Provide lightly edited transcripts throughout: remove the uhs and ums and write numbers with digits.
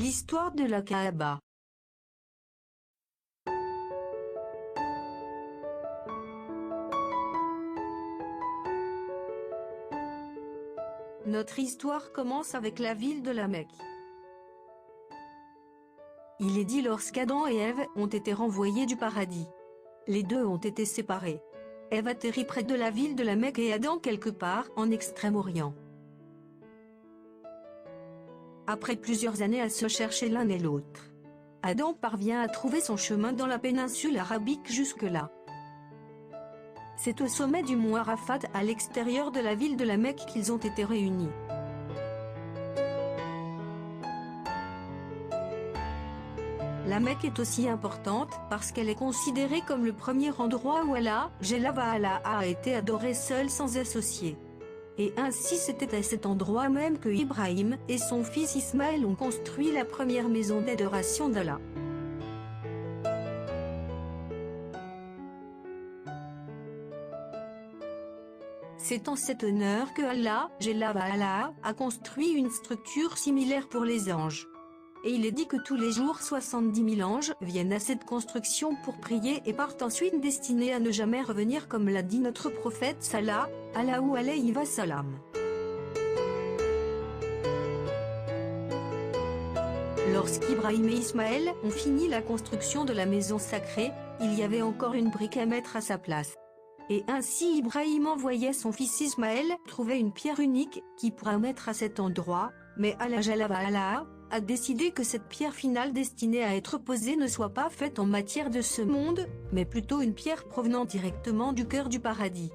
L'histoire de la Kaaba. Notre histoire commence avec la ville de la Mecque. Il est dit lorsqu'Adam et Ève ont été renvoyés du paradis. Les deux ont été séparés. Ève atterrit près de la ville de la Mecque et Adam quelque part en Extrême-Orient. Après plusieurs années à se chercher l'un et l'autre, Adam parvient à trouver son chemin dans la péninsule arabique jusque-là. C'est au sommet du mont Arafat à l'extérieur de la ville de la Mecque qu'ils ont été réunis. La Mecque est aussi importante parce qu'elle est considérée comme le premier endroit où Allah, Jalla wa Ala, a été adoré seul sans associé. Et ainsi c'était à cet endroit même que Ibrahim et son fils Ismaël ont construit la première maison d'adoration d'Allah. C'est en cet honneur que Allah, Jalla wa Ala, a construit une structure similaire pour les anges. Et il est dit que tous les jours 70 000 anges viennent à cette construction pour prier et partent ensuite destinés à ne jamais revenir comme l'a dit notre prophète sallallahu alayhi wa sallam. Lorsqu'Ibrahim et Ismaël ont fini la construction de la maison sacrée, il y avait encore une brique à mettre à sa place. Et ainsi Ibrahim envoyait son fils Ismaël trouver une pierre unique qui pourra mettre à cet endroit, mais Allah Jalla wa Ala a décidé que cette pierre finale destinée à être posée ne soit pas faite en matière de ce monde, mais plutôt une pierre provenant directement du cœur du paradis.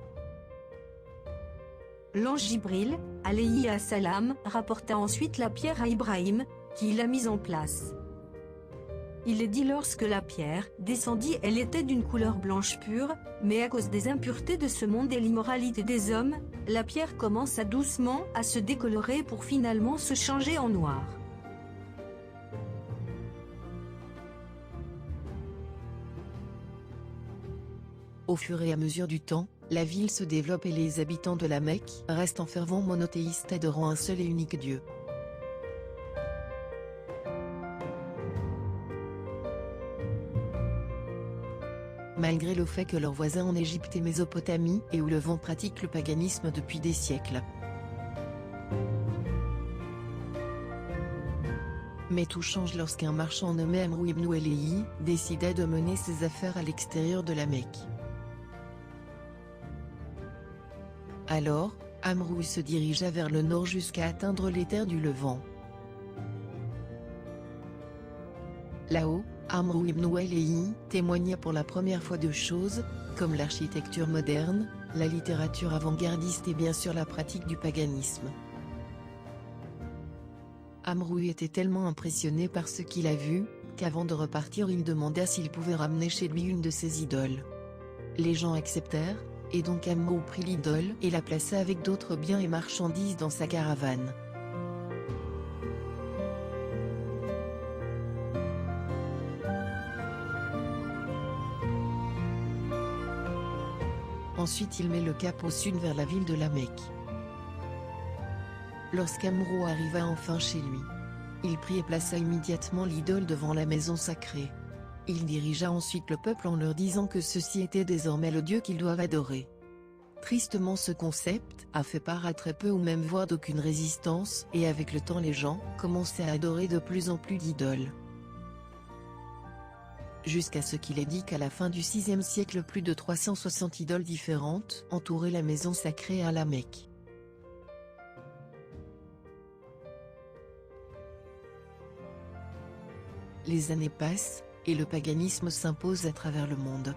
L'ange Jibril, alayhi assalam, rapporta ensuite la pierre à Ibrahim, qui l'a mise en place. Il est dit lorsque la pierre descendit, elle était d'une couleur blanche pure, mais à cause des impuretés de ce monde et l'immoralité des hommes, la pierre commença doucement à se décolorer pour finalement se changer en noir. Au fur et à mesure du temps, la ville se développe et les habitants de la Mecque restent en fervents monothéistes adorant un seul et unique Dieu. Malgré le fait que leurs voisins en Égypte et Mésopotamie et où le vent pratique le paganisme depuis des siècles. Mais tout change lorsqu'un marchand nommé Amrou ibn Ulayyi décida de mener ses affaires à l'extérieur de la Mecque. Alors, Amrou se dirigea vers le nord jusqu'à atteindre les terres du Levant. Là-haut, Amrou ibn Ulayyi témoigna pour la première fois de choses, comme l'architecture moderne, la littérature avant-gardiste et bien sûr la pratique du paganisme. Amrou était tellement impressionné par ce qu'il a vu, qu'avant de repartir il demanda s'il pouvait ramener chez lui une de ses idoles. Les gens acceptèrent, et donc Amrou prit l'idole et la plaça avec d'autres biens et marchandises dans sa caravane. Ensuite il met le cap au sud vers la ville de la Mecque. Lorsqu'Amrou arriva enfin chez lui, il prit et plaça immédiatement l'idole devant la maison sacrée. Il dirigea ensuite le peuple en leur disant que ceci était désormais le Dieu qu'ils doivent adorer. Tristement ce concept a fait part à très peu ou même voire d'aucune résistance et avec le temps les gens commençaient à adorer de plus en plus d'idoles. Jusqu'à ce qu'il est dit qu'à la fin du VIe siècle plus de 360 idoles différentes entouraient la maison sacrée à la Mecque. Les années passent, et le paganisme s'impose à travers le monde.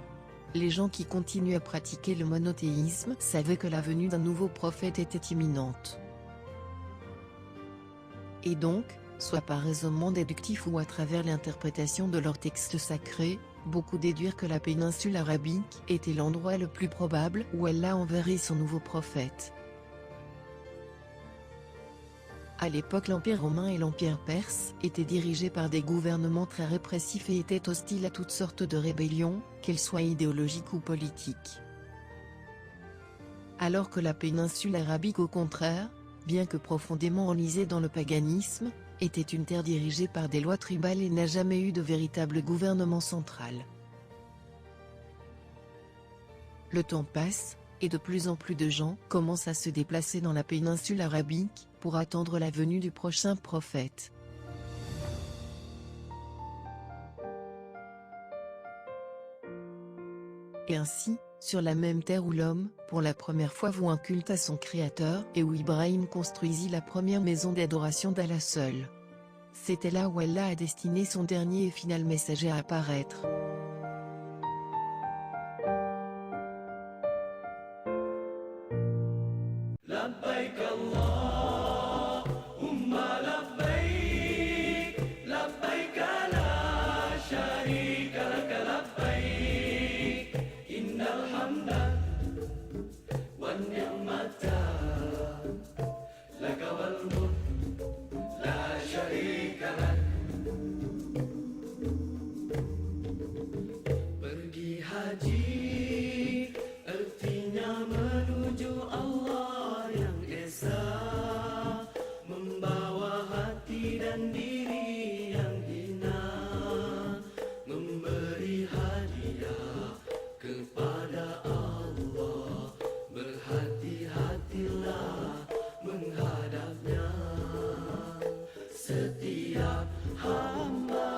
Les gens qui continuent à pratiquer le monothéisme savaient que la venue d'un nouveau prophète était imminente. Et donc, soit par raisonnement déductif ou à travers l'interprétation de leurs textes sacrés, beaucoup déduirent que la péninsule arabique était l'endroit le plus probable où Allah enverrait son nouveau prophète. À l'époque l'Empire romain et l'Empire perse étaient dirigés par des gouvernements très répressifs et étaient hostiles à toutes sortes de rébellions, qu'elles soient idéologiques ou politiques. Alors que la péninsule arabique au contraire, bien que profondément enlisée dans le paganisme, était une terre dirigée par des lois tribales et n'a jamais eu de véritable gouvernement central. Le temps passe, et de plus en plus de gens commencent à se déplacer dans la péninsule arabique, pour attendre la venue du prochain prophète. Et ainsi, sur la même terre où l'homme, pour la première fois voue un culte à son créateur et où Ibrahim construisit la première maison d'adoration d'Allah seul. C'était là où Allah a destiné son dernier et final messager à apparaître. Pergi haji artinya menuju Allah yang esa, membawa hati dan diri yang hina, memberi hadiah kepada Allah, berhati-hatilah menghadapnya. Setiap hamba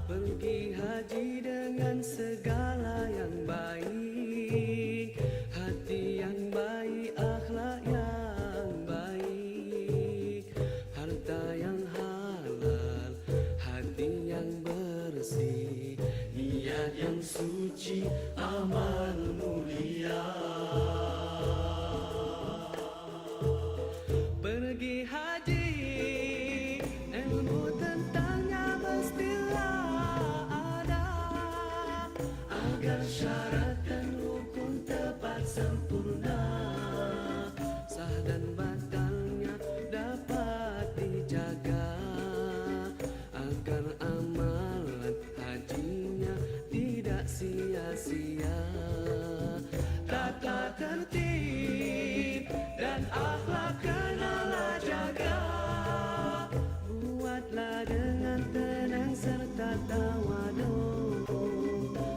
pergi haji dengan segala yang baik, hati yang baik, akhlak yang baik, harta yang halal, hati yang bersih, niat yang suci, amal mulia. Pergi haji, ilmu tentangnya mestilah ada, agar syarat dan rukun tepat sempurna, sah dan batalnya dapat dijaga, agar amalan hajinya tidak sia-sia. Tata tertib dan akhlak kenalah jaga, buatlah dengan tenang serta tawadu,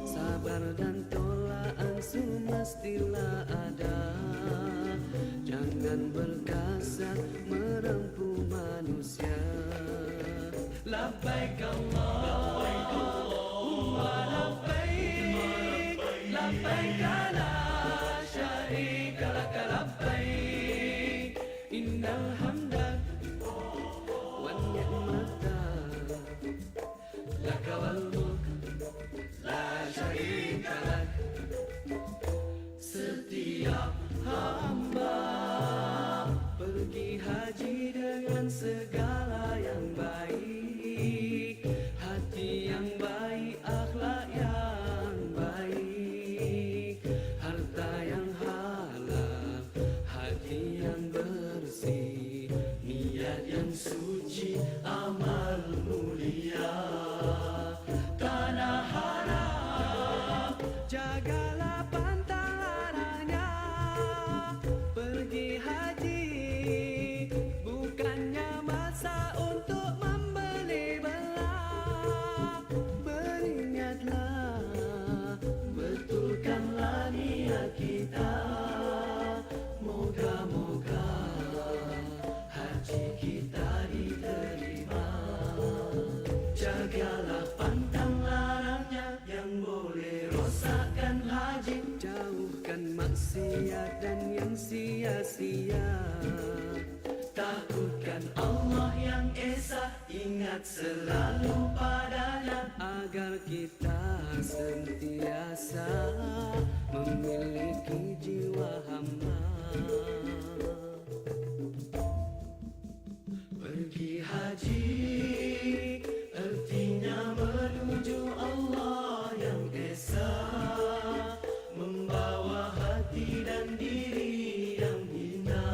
sabar dan tolak ansur mestilah ada, jangan berkasar merempuh manusia. Labbaik Allahumma labbaik, labbaik la syarika lak labbaik, innal hamda wan ni'mata lak wal mulk la syarika lak. Setiap hamba pergi haji dengan segala yang baik, hati yang baik, akhlak yang baik, harta yang halal, hati yang bersih, niat yang suci, amal mulia. Tanah haram, jagalah pantang larangnya. Pergi haji bukannya masa untuk membeli belah. Berniatlah, betulkanlah niat kita. Moga-moga haji kita diterima. Jagalah pantang larangnya yang boleh rosakkan haji. Jauhkan maksiat dan yang sia-sia. Takutkan Allah yang esa, ingat selalu padanya, agar kita sentiasa memiliki jiwa hamba. Pergi haji artinya menuju Allah yang esa, membawa hati dan diri yang hina,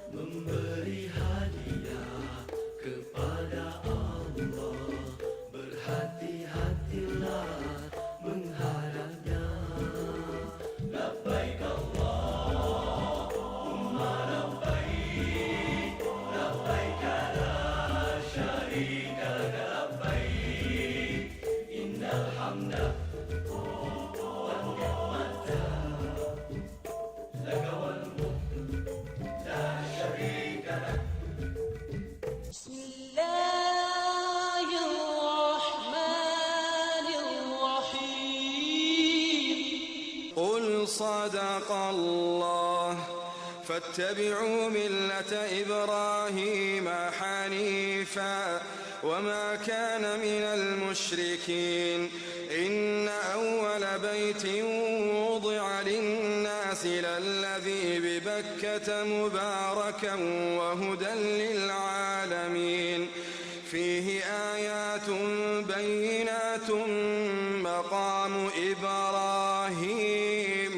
memberi hadiah kepada Allah, berhati-hatilah menghadapnya. Labbaik Allahumma labbaik, labbaik صدق الله. فاتبعوا ملة إبراهيم حنيفا وما كان من المشركين. إن أول بيت وضع للناس للذي ببكة مباركا وهدى للعالمين. فيه آيات بينات مقام إبراهيم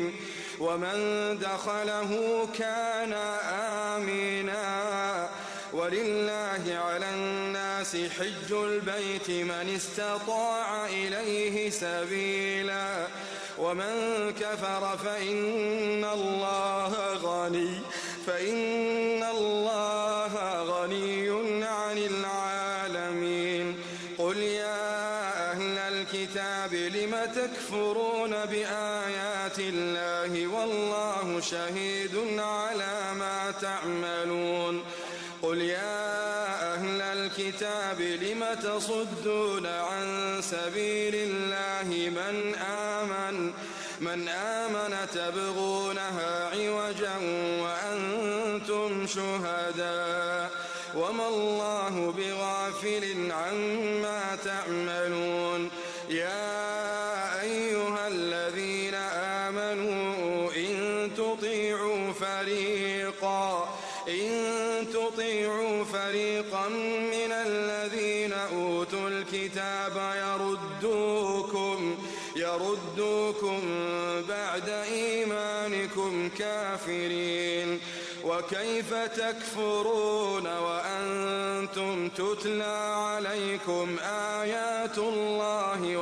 ومن دخله كان آمنا. ولله على الناس حج البيت من استطاع إليه سبيلا ومن كفر فإن الله غني عن العالمين. قل يا أهل الكتاب لم تكفرون بآيات الله والله شهيد على ما تعملون. قل يا أهل الكتاب لم تصدون عن سبيل الله من آمن تبغونها عوجا وأنتم شهداء وما الله بغافل عما تعملون. يا أيها الذين آمنوا إن تطيعوا فريقا من الذين أوتوا الكتاب يردوكم بعد إيمانكم كافرين. وكيف تكفرون وأنتم تتلى عليكم آيات الله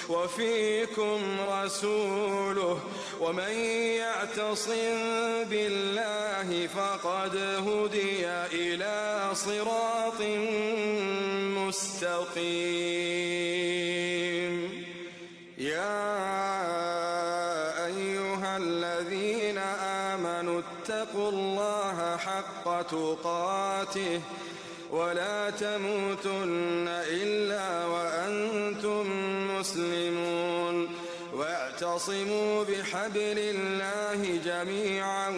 وفيكم رسوله ومن يعتصم بالله فقد هدي إلى صراط مستقيم. يا أيها الذين آمنوا اتقوا الله حق تقاته ولا تموتن إلا وأنتم مسلمون. واعتصموا بحبل الله جميعا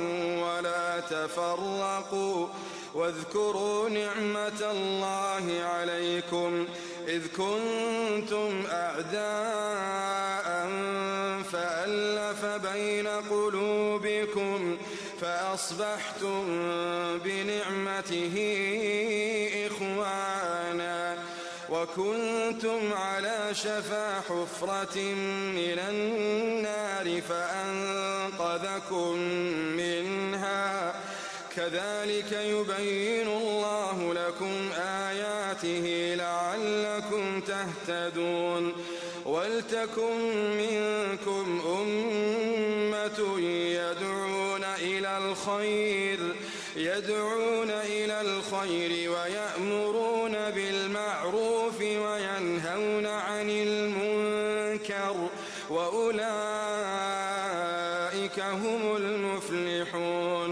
ولا تفرقوا. واذكروا نعمة الله عليكم إذ كنتم أعداء فألف بين قلوبكم فأصبحتم بنعمته إخوانا وكنتم على شفا حفرة من النار فأنقذكم منها. كذلك يبين الله لكم آياته لعلكم تهتدون. ولتكن منكم أمة يدعون إلى الخير ويأمرون بالمعروف وينهون عن المنكر وأولئك هم المفلحون.